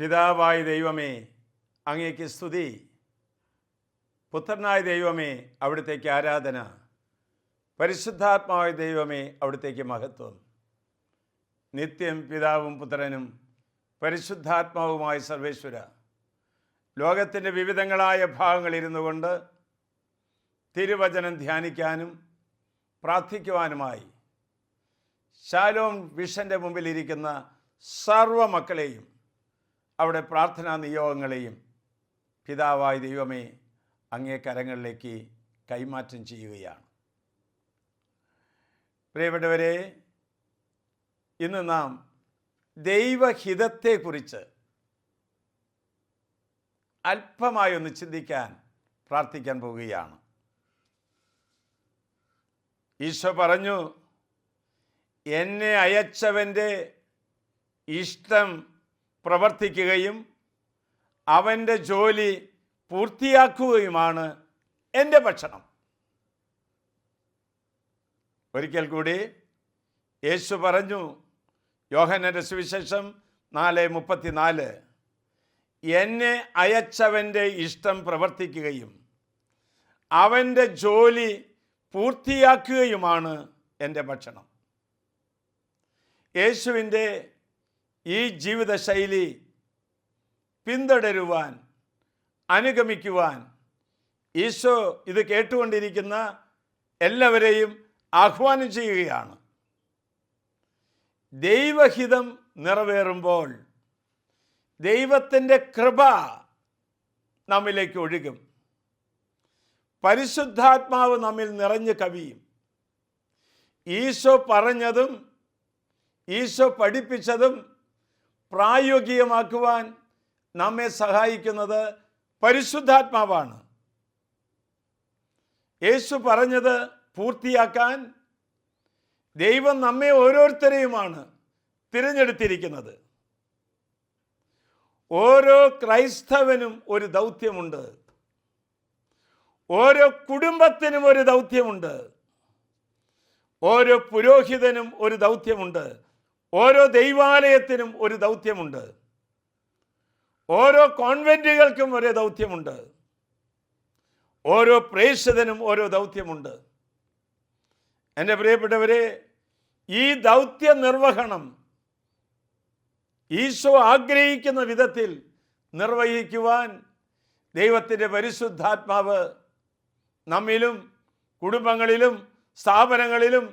പിതാവായ ദൈവമേ, അങ്ങേക്ക് സ്തുതി. പുത്രനായ ദൈവമേ, അവിടുത്തേക്ക് ആരാധന. പരിശുദ്ധാത്മാവായ ദൈവമേ, അവിടുത്തേക്ക് മഹത്വം. നിത്യം പിതാവും പുത്രനും പരിശുദ്ധാത്മാവുമായ സർവേശ്വര, ലോകത്തിൻ്റെ വിവിധങ്ങളായ ഭാഗങ്ങളിരുന്നു കൊണ്ട് തിരുവചനം ധ്യാനിക്കാനും പ്രാർത്ഥിക്കുവാനുമായി ശാലോം വിഷൻ്റെ മുമ്പിലിരിക്കുന്ന സർവ മക്കളെയും അവിടെ പ്രാർത്ഥനാ നിയോഗങ്ങളെയും പിതാവായ ദൈവമേ അങ്ങേ കരങ്ങളിലേക്ക് കൈമാറ്റം ചെയ്യുകയാണ്. പ്രിയപ്പെട്ടവരെ, ഇന്ന് നാം ദൈവഹിതത്തെക്കുറിച്ച് അല്പമായി ഒന്ന് ചിന്തിക്കാൻ പ്രാർത്ഥിക്കാൻ പോവുകയാണ്. ഈശോ പറഞ്ഞു, എന്നെ അയച്ചവൻ്റെ ഇഷ്ടം പ്രവർത്തിക്കുകയും അവൻ്റെ ജോലി പൂർത്തിയാക്കുകയുമാണ് എൻ്റെ ഭക്ഷണം. ഒരിക്കൽ കൂടി യേശു പറഞ്ഞു, യോഹന്നാന്റെ സുവിശേഷം 4:34, എന്നെ അയച്ചവൻ്റെ ഇഷ്ടം പ്രവർത്തിക്കുകയും അവൻ്റെ ജോലി പൂർത്തിയാക്കുകയുമാണ് എൻ്റെ ഭക്ഷണം. യേശുവിൻ്റെ ഈ ജീവിതശൈലി പിന്തുടരുവാൻ, അനുഗമിക്കുവാൻ ഈശോ ഇത് കേട്ടുകൊണ്ടിരിക്കുന്ന എല്ലാവരെയും ആഹ്വാനം ചെയ്യുകയാണ്. ദൈവഹിതം നിറവേറുമ്പോൾ ദൈവത്തിൻ്റെ കൃപ നമ്മിലേക്ക് ഒഴുകും. പരിശുദ്ധാത്മാവ് നമ്മിൽ നിറഞ്ഞു കവിയും. ഈശോ പറഞ്ഞതും ഈശോ പഠിപ്പിച്ചതും പ്രായോഗികമാക്കുവാൻ നമ്മെ സഹായിക്കുന്നത് പരിശുദ്ധാത്മാവാണ്. യേശു പറഞ്ഞത് പൂർത്തിയാക്കാൻ ദൈവം നമ്മെ ഓരോരുത്തരെയുമാണ് തിരഞ്ഞെടുത്തിരിക്കുന്നത്. ഓരോ ക്രൈസ്തവനും ഒരു ദൗത്യമുണ്ട്. ഓരോ കുടുംബത്തിനും ഒരു ദൗത്യമുണ്ട്. ഓരോ പുരോഹിതനും ഒരു ദൗത്യമുണ്ട്. ഓരോ ദൈവാലയത്തിനും ഒരു ദൗത്യമുണ്ട്. ഓരോ കോൺവെന്റുകൾക്കും ഒരു ദൗത്യമുണ്ട്. ഓരോ പ്രേക്ഷിതനും ഓരോ ദൗത്യമുണ്ട്. എൻ്റെ പ്രിയപ്പെട്ടവരെ, ഈ ദൗത്യ നിർവഹണം ഈശോ ആഗ്രഹിക്കുന്ന വിധത്തിൽ നിർവഹിക്കുവാൻ ദൈവത്തിൻ്റെ പരിശുദ്ധാത്മാവ് നമ്മിലും കുടുംബങ്ങളിലും സ്ഥാപനങ്ങളിലും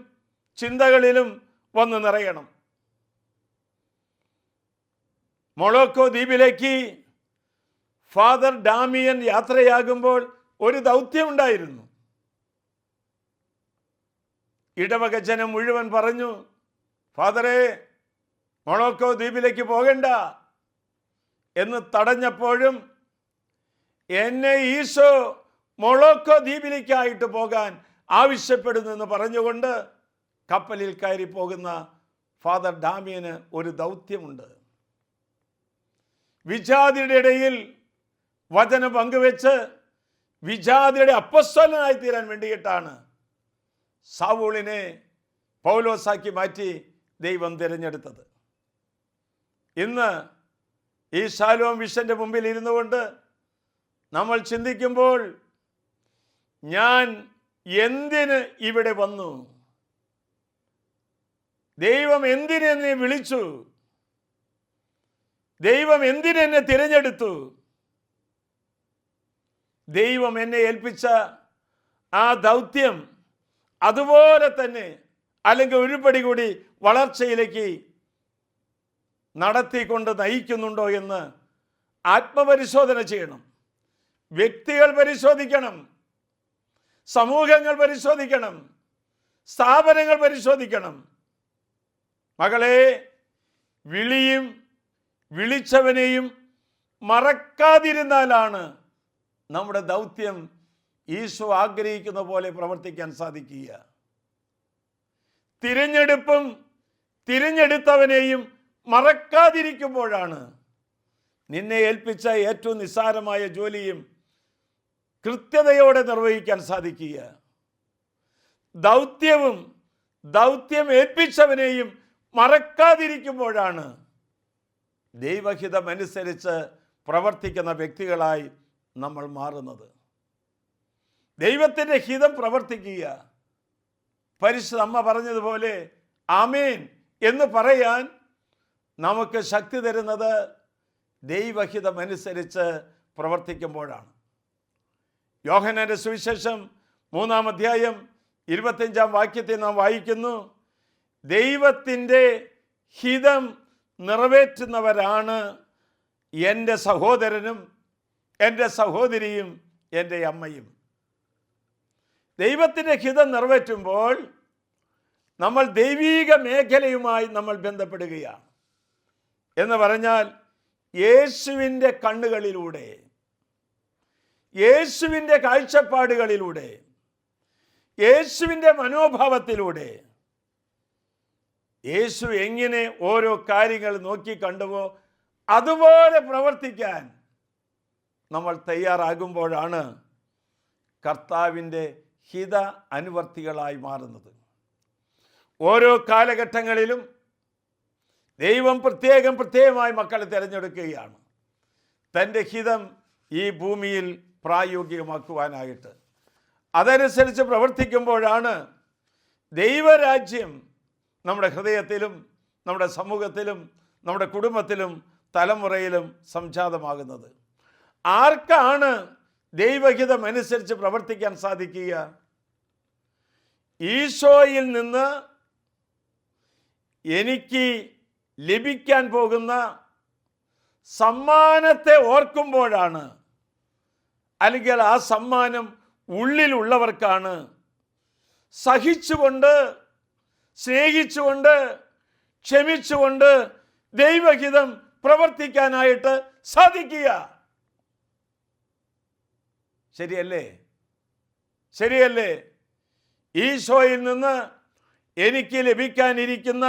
ചിന്തകളിലും വന്ന് നിറയണം. മൊളോക്കോ ദ്വീപിലേക്ക് ഫാദർ ഡാമിയൻ യാത്രയാകുമ്പോൾ ഒരു ദൗത്യമുണ്ടായിരുന്നു. ഇടവക ജനം മുഴുവൻ പറഞ്ഞു, ഫാദറെ, മൊളോക്കോ ദ്വീപിലേക്ക് പോകണ്ട എന്ന് തടഞ്ഞപ്പോഴും എന്നെ ഈശോ മൊളോക്കോ ദ്വീപിലേക്കായിട്ട് പോകാൻ ആവശ്യപ്പെടുന്നെന്ന് പറഞ്ഞുകൊണ്ട് കപ്പലിൽ കയറി പോകുന്ന ഫാദർ ഡാമിയന് ഒരു ദൗത്യമുണ്ട്. വിജാതിയുടെ ഇടയിൽ വചനം പങ്കുവെച്ച് വിജാതിയുടെ അപ്പസ്തലനായി തീരാൻ വേണ്ടിയിട്ടാണ് സൗളിനെ പൗലോസാക്കി മാറ്റി ദൈവം തിരഞ്ഞെടുത്തത്. ഇന്ന് ഈ ശാലോം വിഷൻ്റെ മുമ്പിൽ ഇരുന്നു കൊണ്ട് നമ്മൾ ചിന്തിക്കുമ്പോൾ, ഞാൻ എന്തിന് ഇവിടെ വന്നു? ദൈവം എന്തിനെന്നെ വിളിച്ചു? ദൈവം എന്തിനെന്നെ തിരഞ്ഞെടുത്തു? ദൈവം എന്നെ ഏൽപ്പിച്ച ആ ദൗത്യം അതുപോലെ തന്നെ അല്ലെങ്കിൽ ഒരുപടി കൂടി വളർച്ചയിലേക്ക് നടത്തിക്കൊണ്ട് നയിക്കുന്നുണ്ടോ എന്ന് ആത്മപരിശോധന ചെയ്യണം. വ്യക്തികൾ പരിശോധിക്കണം, സമൂഹങ്ങൾ പരിശോധിക്കണം, സ്ഥാപനങ്ങൾ പരിശോധിക്കണം. മകളെ, വിളിയും വിളിച്ചവനെയും മറക്കാതിരുന്നാലാണ് നമ്മുടെ ദൗത്യം ഈശോ ആഗ്രഹിക്കുന്ന പോലെ പ്രവർത്തിക്കാൻ സാധിക്കുക. തിരഞ്ഞെടുപ്പും തിരഞ്ഞെടുത്തവനെയും മറക്കാതിരിക്കുമ്പോഴാണ് നിന്നെ ഏൽപ്പിച്ച ഏറ്റവും നിസ്സാരമായ ജോലിയും കൃത്യതയോടെ നിർവഹിക്കാൻ സാധിക്കുക. ദൗത്യവും ദൗത്യം ഏൽപ്പിച്ചവനെയും മറക്കാതിരിക്കുമ്പോഴാണ് ദൈവഹിതമനുസരിച്ച് പ്രവർത്തിക്കുന്ന വ്യക്തികളായി നമ്മൾ മാറുന്നത്. ദൈവത്തിൻ്റെ ഹിതം പ്രവർത്തിക്കുക. പരിശുദ്ധ അമ്മ പറഞ്ഞതുപോലെ ആമേൻ എന്ന് പറയാൻ നമുക്ക് ശക്തി തരുന്നത് ദൈവഹിതമനുസരിച്ച് പ്രവർത്തിക്കുമ്പോഴാണ്. യോഹന്നാന്റെ സുവിശേഷം 3-ാം അധ്യായം 25-ാം വാക്യത്തിൽ നാം വായിക്കുന്നു, ദൈവത്തിൻ്റെ ഹിതം നിറവേറ്റുന്നവരാണ് എൻ്റെ സഹോദരനും എൻ്റെ സഹോദരിയും എൻ്റെ അമ്മയും. ദൈവത്തിൻ്റെ ഹിതം നിറവേറ്റുമ്പോൾ നമ്മൾ ദൈവീക മേഖലയുമായി നമ്മൾ ബന്ധപ്പെടുകയാണ്. എന്ന് പറഞ്ഞാൽ യേശുവിൻ്റെ കണ്ണുകളിലൂടെ, യേശുവിൻ്റെ കാഴ്ചപ്പാടുകളിലൂടെ, യേശുവിൻ്റെ മനോഭാവത്തിലൂടെ, യേശു എങ്ങനെ ഓരോ കാര്യങ്ങൾ നോക്കി കണ്ടുവോ അതുപോലെ പ്രവർത്തിക്കാൻ നമ്മൾ തയ്യാറാകുമ്പോഴാണ് കർത്താവിൻ്റെ ഹിത അനുവർത്തികളായി മാറുന്നത്. ഓരോ കാലഘട്ടങ്ങളിലും ദൈവം പ്രത്യേകമായി മക്കളെ തിരഞ്ഞെടുക്കുകയാണ് തൻ്റെ ഹിതം ഈ ഭൂമിയിൽ പ്രായോഗികമാക്കുവാനായിട്ട്. അതനുസരിച്ച് പ്രവർത്തിക്കുമ്പോഴാണ് ദൈവരാജ്യം നമ്മുടെ ഹൃദയത്തിലും നമ്മുടെ സമൂഹത്തിലും നമ്മുടെ കുടുംബത്തിലും തലമുറയിലും സംജാതമാകുന്നത്. ആർക്കാണ് ദൈവഹിതമനുസരിച്ച് പ്രവർത്തിക്കാൻ സാധിക്കുക? ഈശോയിൽ നിന്ന് എനിക്ക് ലഭിക്കാൻ പോകുന്ന സമ്മാനത്തെ ഓർക്കുമ്പോഴാണ്, അല്ലെങ്കിൽ ആ സമ്മാനം ഉള്ളിലുള്ളവർക്കാണ് സഹിച്ചുകൊണ്ട്, സ്നേഹിച്ചുകൊണ്ട്, ക്ഷമിച്ചുകൊണ്ട് ദൈവഹിതം പ്രവർത്തിക്കാനായിട്ട് സാധിക്കുക. ശരിയല്ലേ? ശരിയല്ലേ? ഈശോയിൽ നിന്ന് എനിക്ക് ലഭിക്കാനിരിക്കുന്ന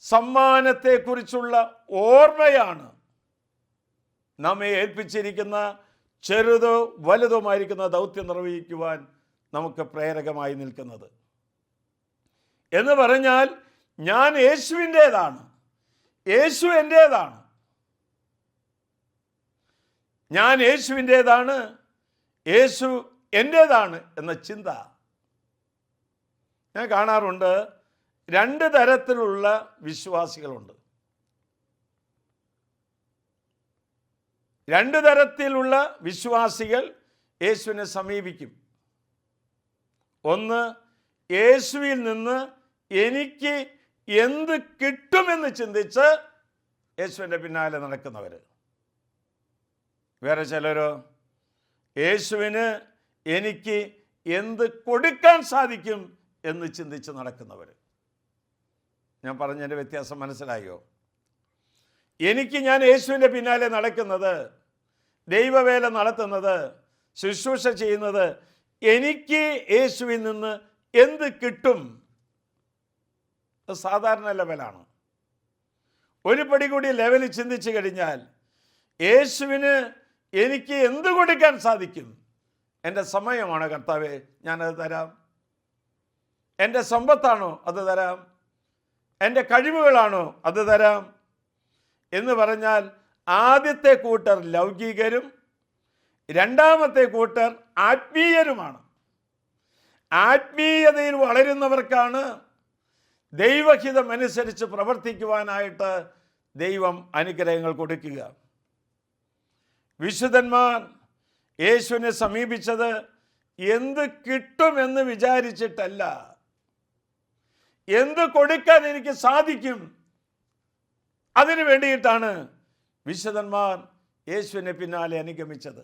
സമ്മാനത്തെക്കുറിച്ചുള്ള ഓർമ്മയാണ് നമ്മെ ഏൽപ്പിച്ചിരിക്കുന്ന ചെറുതോ വലുതുമായിരിക്കുന്ന ദൗത്യം നിർവഹിക്കുവാൻ നമുക്ക് പ്രേരകമായി നിൽക്കുന്നത്. എന്ന് പറഞ്ഞാൽ ഞാൻ യേശുവിൻ്റേതാണ്, യേശു എൻ്റേതാണ്, ഞാൻ യേശുവിൻ്റേതാണ്, യേശു എൻ്റേതാണ് എന്ന ചിന്ത. ഞാൻ കാണാറുണ്ട്, 2 തരത്തിലുള്ള വിശ്വാസികളുണ്ട്. 2 തരത്തിലുള്ള വിശ്വാസികൾ യേശുവിനെ സമീപിക്കും. ഒന്ന്, യേശുവിൽ നിന്ന് എനിക്ക് എന്ത് കിട്ടുമെന്ന് ചിന്തിച്ച് യേശുവിൻ്റെ പിന്നാലെ നടക്കുന്നവർ. വേറെ ചിലരോ യേശുവിന് എനിക്ക് എന്ത് കൊടുക്കാൻ സാധിക്കും എന്ന് ചിന്തിച്ച് നടക്കുന്നവർ. ഞാൻ പറഞ്ഞതിൻ്റെ വ്യത്യാസം മനസ്സിലായോ? ഞാൻ യേശുവിൻ്റെ പിന്നാലെ നടക്കുന്നത്, ദൈവവേല നടത്തുന്നത്, ശുശ്രൂഷ ചെയ്യുന്നത്, എനിക്ക് യേശുവിൽ നിന്ന് എന്ത് കിട്ടും, സാധാരണ ലെവലാണ്. ഒരു പടി കൂടി ലെവലിൽ ചിന്തിച്ചു കഴിഞ്ഞാൽ യേശുവിന് എനിക്ക് എന്ത് കൊടുക്കാൻ സാധിക്കും? എൻ്റെ സമയമാണോ കർത്താവേ? ഞാനത് തരാം. എൻ്റെ സമ്പത്താണോ? അത് തരാം. എൻ്റെ കഴിവുകളാണോ? അത് തരാം. എന്ന് പറഞ്ഞാൽ ആദ്യത്തെ കൂട്ടർ ലൗകികരും രണ്ടാമത്തെ കൂട്ടർ ആത്മീയരുമാണ്. ആത്മീയതയിൽ വളരുന്നവർക്കാണ് ദൈവഹിതമനുസരിച്ച് പ്രവർത്തിക്കുവാനായിട്ട് ദൈവം അനുഗ്രഹങ്ങൾ കൊടുക്കുക. വിശുദ്ധന്മാർ യേശുവിനെ സമീപിച്ചത് എന്ത് കിട്ടുമെന്ന് വിചാരിച്ചിട്ടല്ല, എന്ത് കൊടുക്കാൻ എനിക്ക് സാധിക്കും അതിനു വേണ്ടിയിട്ടാണ് വിശുദ്ധന്മാർ യേശുവിനെ പിന്നാലെ അനുഗമിച്ചത്.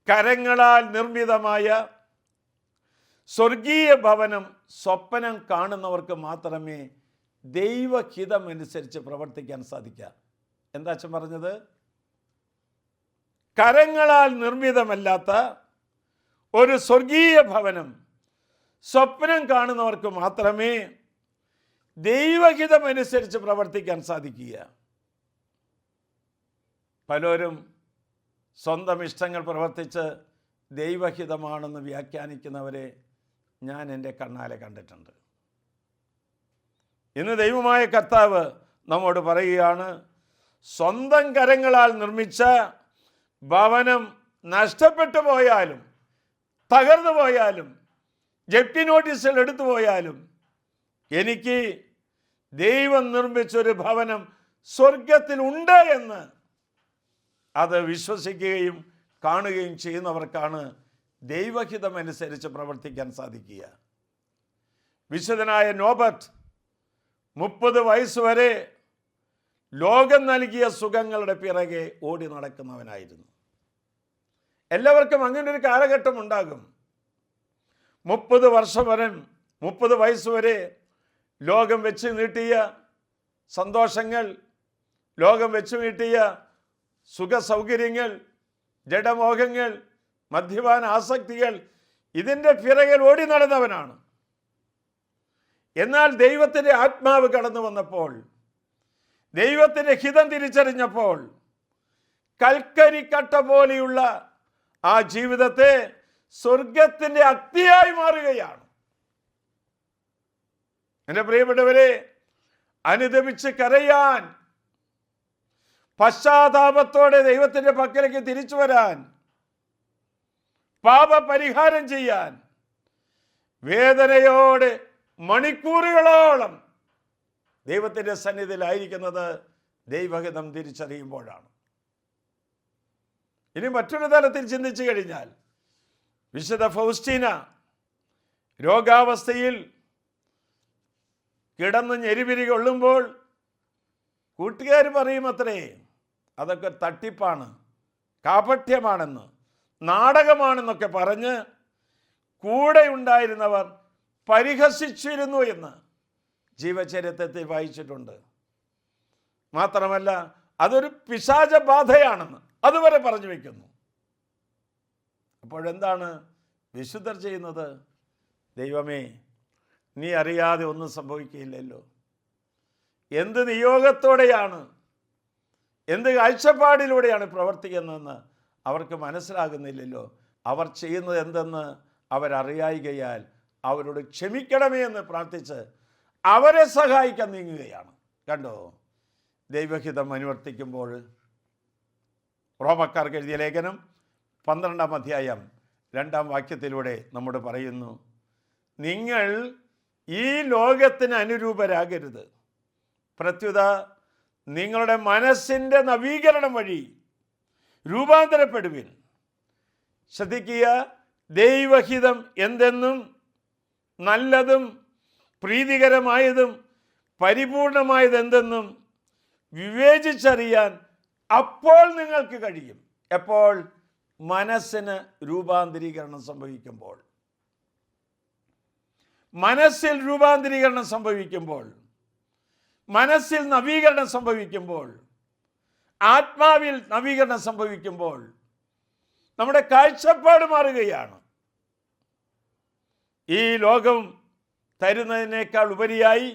കരങ്ങളാൽ നിർമ്മിതമായ സ്വർഗീയ ഭവനം സ്വപ്നം കാണുന്നവർക്ക് മാത്രമേ ദൈവഹിതമനുസരിച്ച് പ്രവർത്തിക്കാൻ സാധിക്കുക. എന്താ അച്ഛൻ പറഞ്ഞത്? കരങ്ങളാൽ നിർമ്മിതമല്ലാത്ത ഒരു സ്വർഗീയ ഭവനം സ്വപ്നം കാണുന്നവർക്ക് മാത്രമേ ദൈവഹിതമനുസരിച്ച് പ്രവർത്തിക്കാൻ സാധിക്കുക. പലരും സ്വന്തം ഇഷ്ടങ്ങൾ പ്രവർത്തിച്ച് ദൈവഹിതമാണെന്ന് വ്യാഖ്യാനിക്കുന്നവരെ ഞാൻ എൻ്റെ കണ്ണാലെ കണ്ടിട്ടുണ്ട്. ഇന്ന് ദൈവമായ കർത്താവ് നമ്മോട് പറയുകയാണ്, സ്വന്തം കരങ്ങളാൽ നിർമ്മിച്ച ഭവനം നഷ്ടപ്പെട്ടു പോയാലും, തകർന്നു പോയാലും, ജപ്തി നോട്ടീസിൽ എടുത്തു പോയാലും, എനിക്ക് ദൈവം നിർമ്മിച്ചൊരു ഭവനം സ്വർഗത്തിൽ ഉണ്ട് എന്ന് അത് വിശ്വസിക്കുകയും കാണുകയും ചെയ്യുന്നവർക്കാണ് ദൈവഹിതമനുസരിച്ച് പ്രവർത്തിക്കാൻ സാധിക്കുക. വിശുദ്ധനായ നോബർട്ട് 30 വയസ്സ് വരെ ലോകം നൽകിയ സുഖങ്ങളുടെ പിറകെ ഓടി നടക്കുന്നവനായിരുന്നു. എല്ലാവർക്കും അങ്ങനെ ഒരു കാലഘട്ടം ഉണ്ടാകും. 30 വയസ്സ് വരെ ലോകം വെച്ച് നീട്ടിയ സന്തോഷങ്ങൾ, ലോകം വെച്ച് നീട്ടിയ സുഖ സൗകര്യങ്ങൾ, ജഡമോഹങ്ങൾ, മദ്യപാന ആസക്തികൾ, ഇതിൻ്റെ പിറകിൽ ഓടി നടന്നവനാണ്. എന്നാൽ ദൈവത്തിൻ്റെ ആത്മാവ് കടന്നു വന്നപ്പോൾ, ദൈവത്തിൻ്റെ ഹിതം തിരിച്ചറിഞ്ഞപ്പോൾ, കൽക്കരിക്കട്ട പോലെയുള്ള ആ ജീവിതത്തെ സ്വർഗത്തിൻ്റെ അഗ്നിയായി മാറുകയാണ്. എൻ്റെ പ്രിയപ്പെട്ടവരെ, അനുദപിച്ച് കരയാൻ, പശ്ചാത്താപത്തോടെ ദൈവത്തിൻ്റെ പക്കലേക്ക് തിരിച്ചു വരാൻ, പാപപരിഹാരം ചെയ്യാൻ, വേദനയോടെ മണിക്കൂറുകളോളം ദൈവത്തിൻ്റെ സന്നിധിയിലായിരിക്കുന്നത് ദൈവഹിതം തിരിച്ചറിയുമ്പോഴാണ്. ഇനി മറ്റൊരു തലത്തിൽ ചിന്തിച്ചു കഴിഞ്ഞാൽ, വിശുദ്ധ ഫൗസ്റ്റീന രോഗാവസ്ഥയിൽ കിടന്ന് ഞെരിപിരി കൊള്ളുമ്പോൾ കൂട്ടുകാർ പറയും അത്രേ, അതൊക്കെ തട്ടിപ്പാണ്, കാപട്യമാണെന്ന്, നാടകമാണെന്നൊക്കെ പറഞ്ഞ് കൂടെ ഉണ്ടായിരുന്നവർ പരിഹസിച്ചിരുന്നു എന്ന് ജീവചരിത്രത്തിൽ വായിച്ചിട്ടുണ്ട്. മാത്രമല്ല, അതൊരു പിശാചബാധയാണെന്ന് അതുവരെ പറഞ്ഞു വയ്ക്കുന്നു. അപ്പോഴെന്താണ് വിശുദ്ധർ ചെയ്യുന്നത്? ദൈവമേ, നീ അറിയാതെ ഒന്നും സംഭവിക്കുകയില്ലല്ലോ. എന്ത് നിയോഗത്തോടെയാണ്, എന്ത് കാഴ്ചപ്പാടിലൂടെയാണ് പ്രവർത്തിക്കുന്നതെന്ന് അവർക്ക് മനസ്സിലാകുന്നില്ലല്ലോ. അവർ ചെയ്യുന്നത് എന്തെന്ന് അവരറിയായികയാൽ അവരോട് ക്ഷമിക്കണമേ എന്ന് പ്രാർത്ഥിച്ച് അവരെ സഹായിക്കാൻ നീങ്ങുകയാണ്. കണ്ടോ, ദൈവഹിതം അനുവർത്തിക്കുമ്പോൾ. റോമക്കാർക്ക് എഴുതിയ ലേഖനം 12-ാം അധ്യായം 2-ാം വാക്യത്തിലൂടെ നമ്മോട് പറയുന്നു, നിങ്ങൾ ഈ ലോകത്തിന് അനുരൂപരാകരുത്, പ്രത്യുത നിങ്ങളുടെ മനസ്സിൻ്റെ നവീകരണം വഴി രൂപാന്തരപ്പെടുവിൻ. ശ്രദ്ധിക്കുക, ദൈവഹിതം എന്തെന്നും നല്ലതും പ്രീതികരമായതും പരിപൂർണമായതെന്തെന്നും വിവേചിച്ചറിയാൻ അപ്പോൾ നിങ്ങൾക്ക് കഴിയും. എപ്പോൾ? മനസ്സിന് രൂപാന്തരീകരണം സംഭവിക്കുമ്പോൾ. മനസ്സിൽ രൂപാന്തരീകരണം സംഭവിക്കുമ്പോൾ, മനസ്സിൽ നവീകരണം സംഭവിക്കുമ്പോൾ, ആത്മാവിൽ നവീകരണം സംഭവിക്കുമ്പോൾ നമ്മുടെ കാഴ്ചപ്പാട് മാറുകയാണ്. ഈ ലോകം തരുന്നതിനേക്കാൾ ഉപരിയായി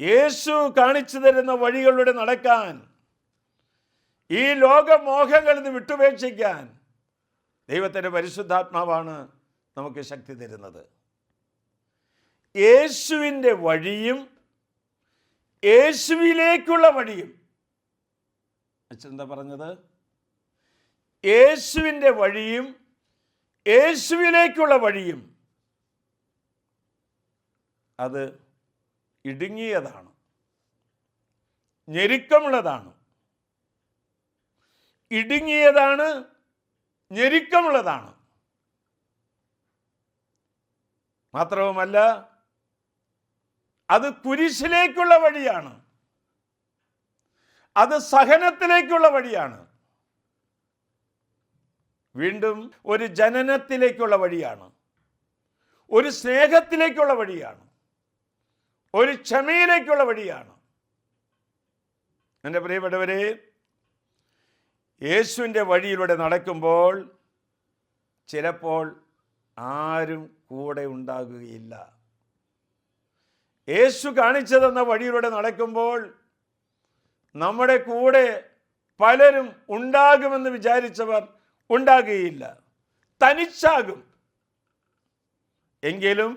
യേശു കാണിച്ചു തരുന്ന വഴികളിലൂടെ നടക്കാൻ, ഈ ലോകമോഹങ്ങളിൽ നിന്ന് വിട്ടുപേക്ഷിക്കാൻ ദൈവത്തിൻ്റെ പരിശുദ്ധാത്മാവാണ് നമുക്ക് ശക്തി തരുന്നത്. യേശുവിൻ്റെ വഴിയും യേശുവിലേക്കുള്ള വഴിയും, എന്താ പറഞ്ഞത്? യേശുവിൻ്റെ വഴിയും യേശുവിലേക്കുള്ള വഴിയും അത് ഇടുങ്ങിയതാണ്, ഞെരുക്കമുള്ളതാണ്. ഇടുങ്ങിയതാണ്, ഞെരുക്കമുള്ളതാണ്. മാത്രവുമല്ല, അത് കുരിശിലേക്കുള്ള വഴിയാണ്, അത് സഹനത്തിലേക്കുള്ള വഴിയാണ്, വീണ്ടും ഒരു ജനനത്തിലേക്കുള്ള വഴിയാണ്, ഒരു സ്നേഹത്തിലേക്കുള്ള വഴിയാണ്, ഒരു ക്ഷമയിലേക്കുള്ള വഴിയാണ്. എൻ്റെ പ്രിയപ്പെട്ടവരെ, യേശുവിൻ്റെ വഴിയിലൂടെ നടക്കുമ്പോൾ ചിലപ്പോൾ ആരും കൂടെ ഉണ്ടാകുകയില്ല. യേശു കാണിച്ചു തന്ന വഴിയിലൂടെ നടക്കുമ്പോൾ നമ്മുടെ കൂടെ പലരും ഉണ്ടാകുമെന്ന് വിചാരിച്ചവർ ഉണ്ടാകുകയില്ല, തനിച്ചാകും. എങ്കിലും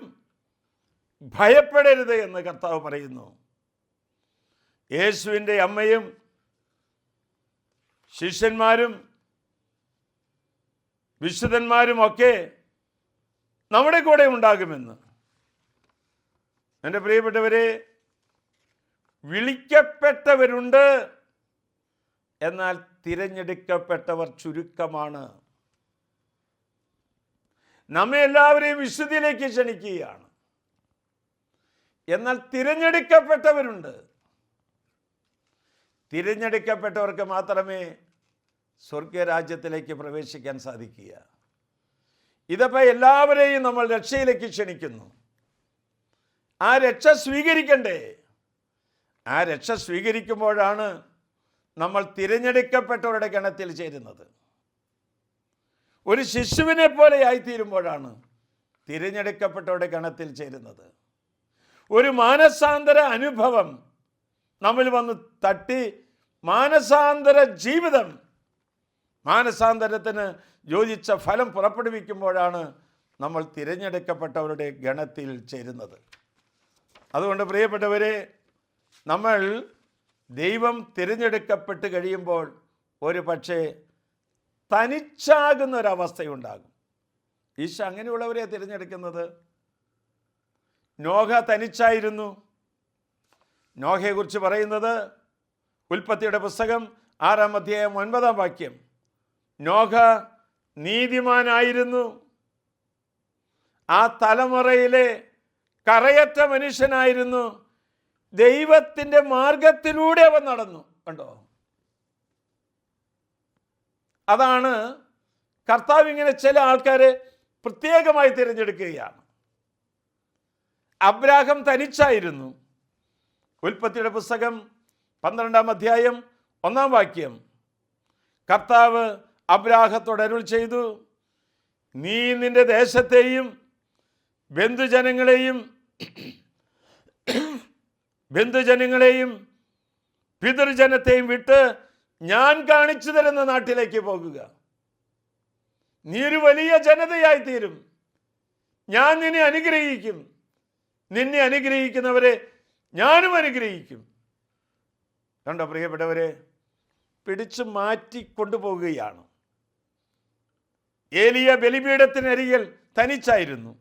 ഭയപ്പെടരുത് എന്ന് കർത്താവ് പറയുന്നു. യേശുവിൻ്റെ അമ്മയും ശിഷ്യന്മാരും വിശുദ്ധന്മാരും ഒക്കെ നമ്മുടെ കൂടെ ഉണ്ടാകുമെന്ന്. എൻ്റെ പ്രിയപ്പെട്ടവരെ, വിളിക്കപ്പെട്ടവരുണ്ട്, എന്നാൽ തിരഞ്ഞെടുക്കപ്പെട്ടവർ ചുരുക്കമാണ്. നമ്മെ എല്ലാവരെയും വിശുദ്ധിയിലേക്ക് ക്ഷണിക്കുകയാണ്, എന്നാൽ തിരഞ്ഞെടുക്കപ്പെട്ടവരുണ്ട്. തിരഞ്ഞെടുക്കപ്പെട്ടവർക്ക് മാത്രമേ സ്വർഗരാജ്യത്തിലേക്ക് പ്രവേശിക്കാൻ സാധിക്കുക. ഇതപ്പോൾ എല്ലാവരെയും നമ്മൾ രക്ഷയിലേക്ക് ക്ഷണിക്കുന്നു. ആ രക്ഷ സ്വീകരിക്കണ്ടേ? ആ രക്ഷ സ്വീകരിക്കുമ്പോഴാണ് നമ്മൾ തിരഞ്ഞെടുക്കപ്പെട്ടവരുടെ ഗണത്തിൽ ചേരുന്നത്. ഒരു ശിശുവിനെ പോലെ ആയിത്തീരുമ്പോഴാണ് തിരഞ്ഞെടുക്കപ്പെട്ടവരുടെ ഗണത്തിൽ ചേരുന്നത്. ഒരു മാനസാന്തര അനുഭവം നമ്മൾ വന്ന് തട്ടി മാനസാന്തര ജീവിതം, മാനസാന്തരത്തിന് യോജിച്ച ഫലം പുറപ്പെടുവിക്കുമ്പോഴാണ് നമ്മൾ തിരഞ്ഞെടുക്കപ്പെട്ടവരുടെ ഗണത്തിൽ ചേരുന്നത്. അതുകൊണ്ട് പ്രിയപ്പെട്ടവരെ, നമ്മൾ ദൈവം തിരഞ്ഞെടുക്കപ്പെട്ട് കഴിയുമ്പോൾ ഒരു പക്ഷേ തനിച്ചാകുന്ന ഒരവസ്ഥയുണ്ടാകും. ഈശോ അങ്ങനെയുള്ളവരെ തിരഞ്ഞെടുക്കുന്നത്. നോഹ തനിച്ചായിരുന്നു. നോഹയെക്കുറിച്ച് പറയുന്നത് ഉൽപ്പത്തിയുടെ പുസ്തകം 6-ാം അധ്യായം 9-ാം വാക്യം. നോഹ നീതിമാനായിരുന്നു. ആ തലമുറയിലെ കറയറ്റ മനുഷ്യനായിരുന്നു. ദൈവത്തിൻ്റെ മാർഗത്തിലൂടെ അവൻ നടന്നു. കണ്ടോ? അതാണ് കർത്താവ് ഇങ്ങനെ ചില ആൾക്കാരെ പ്രത്യേകമായി തിരഞ്ഞെടുക്കുകയാണ്. അബ്രാഹാം തനിച്ചായിരുന്നു. ഉൽപ്പത്തിയുടെ പുസ്തകം 12-ാം അധ്യായം 1-ാം വാക്യം. കർത്താവ് അബ്രാഹത്തോട് അരുൾ ചെയ്തു, നീ നിന്റെ ദേശത്തെയും ബന്ധുജനങ്ങളെയും പിതൃജനത്തെയും വിട്ട് ഞാൻ കാണിച്ചു തരുന്ന നാട്ടിലേക്ക് പോകുക. നീ ഒരു വലിയ ജനതയായി തീരും. ഞാൻ നിന്നെ അനുഗ്രഹിക്കും. നിന്നെ അനുഗ്രഹിക്കുന്നവരെ ഞാനും അനുഗ്രഹിക്കും. കണ്ടോ പ്രിയപ്പെട്ടവരെ, പിടിച്ചു മാറ്റി കൊണ്ടുപോകുകയാണ്. ഏലിയ ബലിപീഠത്തിനരികിൽ തനിച്ചായിരുന്നു.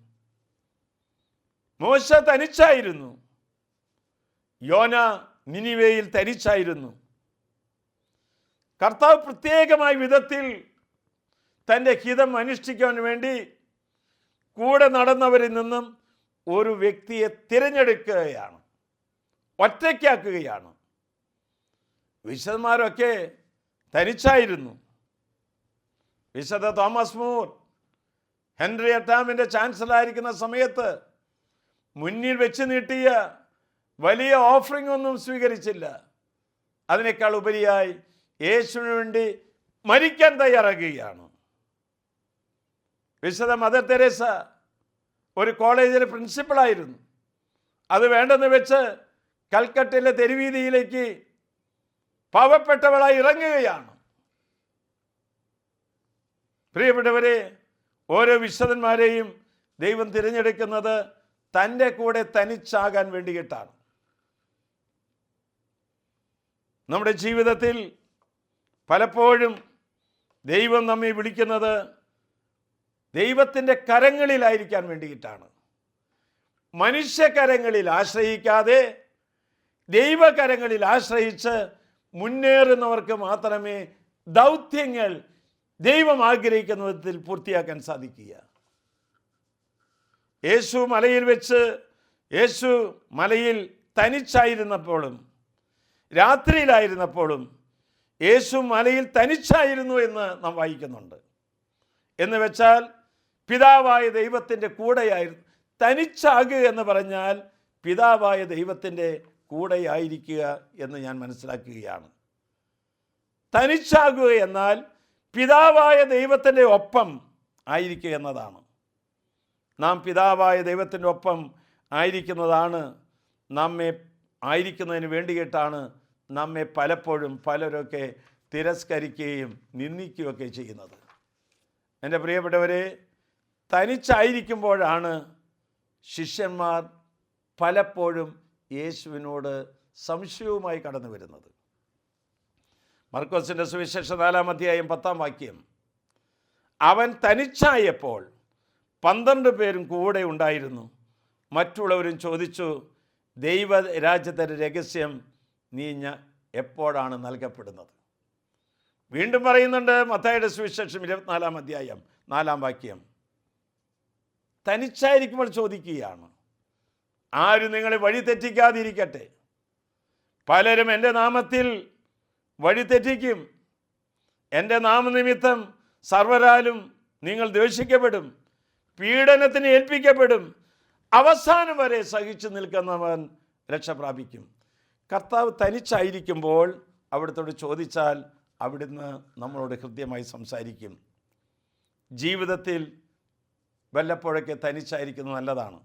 മോശ തനിച്ചായിരുന്നു. യോന നിനിവേയിൽ തനിച്ചായിരുന്നു. കർത്താവ് പ്രത്യേകമായ വിധത്തിൽ തൻ്റെ ഹിതം അനുഷ്ഠിക്കാൻ വേണ്ടി കൂടെ നടന്നവരിൽ നിന്നും ഒരു വ്യക്തിയെ തിരഞ്ഞെടുക്കുകയാണ്, ഒറ്റയ്ക്കാക്കുകയാണ്. വിശുദ്ധന്മാരൊക്കെ തനിച്ചായിരുന്നു. വിശുദ്ധ തോമസ് മൂർ ഹെൻറി എട്ടാമിൻ്റെ ചാൻസലറായിരിക്കുന്ന സമയത്ത് മുന്നിൽ വെച്ച് നീട്ടിയ വലിയ ഓഫറിംഗ് ഒന്നും സ്വീകരിച്ചില്ല. അതിനേക്കാൾ ഉപരിയായി യേശുവിന് വേണ്ടി മരിക്കാൻ തയ്യാറാകുകയാണ്. വിശുദ്ധ മദർ തെരേസ ഒരു കോളേജിലെ പ്രിൻസിപ്പളായിരുന്നു. അത് വേണ്ടെന്ന് വെച്ച് കൽക്കട്ടയിലെ തെരുവീതിയിലേക്ക് പാവപ്പെട്ടവളായി ഇറങ്ങുകയാണ്. പ്രിയപ്പെട്ടവരെ, ഓരോ വിശുദ്ധന്മാരെയും ദൈവം തിരഞ്ഞെടുക്കുന്നത് തൻ്റെ കൂടെ തനിച്ചാകാൻ വേണ്ടിയിട്ടാണ്. നമ്മുടെ ജീവിതത്തിൽ പലപ്പോഴും ദൈവം നമ്മെ വിളിക്കുന്നത് ദൈവത്തിൻ്റെ കരങ്ങളിലായിരിക്കാൻ വേണ്ടിയിട്ടാണ്. മനുഷ്യകരങ്ങളിൽ ആശ്രയിക്കാതെ ദൈവകരങ്ങളിൽ ആശ്രയിച്ച് മുന്നേറുന്നവർക്ക് മാത്രമേ ദൗത്യങ്ങൾ ദൈവം ആഗ്രഹിക്കുന്ന വിധത്തിൽ പൂർത്തിയാക്കാൻ സാധിക്കുക. യേശു മലയിൽ തനിച്ചായിരുന്നപ്പോഴും രാത്രിയിലായിരുന്നപ്പോഴും യേശു മലയിൽ തനിച്ചായിരുന്നു എന്ന് നാം വായിക്കുന്നുണ്ട്. എന്ന് വെച്ചാൽ പിതാവായ ദൈവത്തിൻ്റെ കൂടെയായിരുന്നു. തനിച്ചാകുക എന്ന് പറഞ്ഞാൽ പിതാവായ ദൈവത്തിൻ്റെ കൂടെയായിരിക്കുക എന്ന് ഞാൻ മനസ്സിലാക്കുകയാണ്. തനിച്ചാകുക എന്നാൽ പിതാവായ ദൈവത്തിൻ്റെ ഒപ്പം ആയിരിക്കുക എന്നതാണ്. നാം പിതാവായ ദൈവത്തിൻ്റെ ഒപ്പം ആയിരിക്കുന്നതാണ് നമ്മെ ആയിരിക്കുന്നതിന് വേണ്ടിയിട്ടാണ് നമ്മെ പലപ്പോഴും പലരൊക്കെ തിരസ്കരിക്കുകയും നിന്ദിക്കുകയൊക്കെ ചെയ്യുന്നത്. എൻ്റെ പ്രിയപ്പെട്ടവരെ, തനിച്ചായിരിക്കുമ്പോഴാണ് ശിഷ്യന്മാർ പലപ്പോഴും യേശുവിനോട് സംശയവുമായി കടന്നു വരുന്നത്. മർക്കോസിൻ്റെ സുവിശേഷം 4-ാം അധ്യായം 10-ാം വാക്യം, അവൻ തനിച്ചായപ്പോൾ 12 പേരും കൂടെ ഉണ്ടായിരുന്നു. മറ്റുള്ളവരും ചോദിച്ചു, ദൈവരാജ്യത്തിൻ്റെ രഹസ്യം നീ എപ്പോഴാണ് നൽകപ്പെടുന്നത്? വീണ്ടും പറയുന്നുണ്ട് മത്തായിയുടെ സുവിശേഷം 24-ാം അധ്യായം 4-ാം വാക്യം, തനിച്ചായിരിക്കുമ്പോൾ ചോദിക്കുകയാണ്, ആരും നിങ്ങളെ വഴി തെറ്റിക്കാതിരിക്കട്ടെ. പലരും എൻ്റെ നാമത്തിൽ വഴി തെറ്റിക്കും. എൻ്റെ നാമനിമിത്തം സർവരാലും നിങ്ങൾ ദ്വേഷിക്കപ്പെടും, പീഡനത്തിന് ഏൽപ്പിക്കപ്പെടും. അവസാനം വരെ സഹിച്ചു നിൽക്കുന്നവൻ രക്ഷ പ്രാപിക്കും. കർത്താവ് തനിച്ചായിരിക്കുമ്പോൾ അവിടുത്തോട് ചോദിച്ചാൽ അവിടുന്ന് നമ്മളോട് ഹൃദ്യമായി സംസാരിക്കും. ജീവിതത്തിൽ വല്ലപ്പോഴൊക്കെ തനിച്ചായിരിക്കുന്നത് നല്ലതാണ്.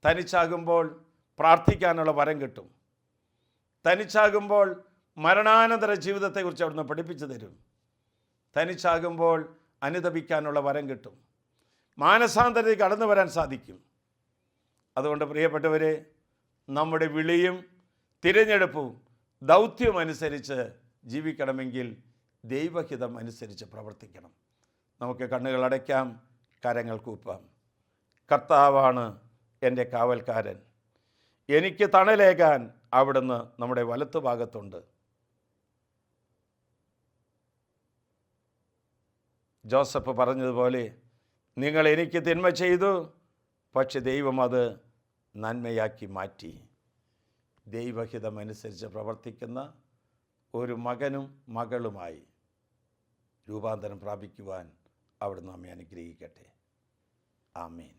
തനിച്ചാകുമ്പോൾ പ്രാർത്ഥിക്കാനുള്ള വരം കിട്ടും. തനിച്ചാകുമ്പോൾ മരണാനന്തര ജീവിതത്തെക്കുറിച്ച് അവിടുന്ന് പഠിപ്പിച്ചു തരും. തനിച്ചാകുമ്പോൾ അനുതപിക്കാനുള്ള വരം കിട്ടും. മാനസാന്തരത്തിൽ കടന്നു വരാൻ സാധിക്കും. അതുകൊണ്ട് പ്രിയപ്പെട്ടവരെ, നമ്മുടെ വിളിയും തിരഞ്ഞെടുപ്പും ദൗത്യവും അനുസരിച്ച് ജീവിക്കണമെങ്കിൽ ദൈവഹിതം അനുസരിച്ച് പ്രവർത്തിക്കണം. നമുക്ക് കണ്ണുകൾ അടയ്ക്കാം, കരങ്ങൾ കൂപ്പാം. കർത്താവാണ് എൻ്റെ കാവൽക്കാരൻ, എനിക്ക് തണലേകാൻ അവിടുന്ന് നമ്മുടെ വലത്തുഭാഗത്തുണ്ട്. ജോസഫ് പറഞ്ഞതുപോലെ, നിങ്ങൾ എനിക്ക് തിന്മ ചെയ്തു, പക്ഷെ ദൈവം അത് നന്മയാക്കി മാറ്റി. ദൈവഹിതമനുസരിച്ച് പ്രവർത്തിക്കുന്ന ഒരു മകനും മകളുമായി രൂപാന്തരം പ്രാപിക്കുവാൻ അവിടുന്ന് നമ്മെ അനുഗ്രഹിക്കട്ടെ. ആമേൻ.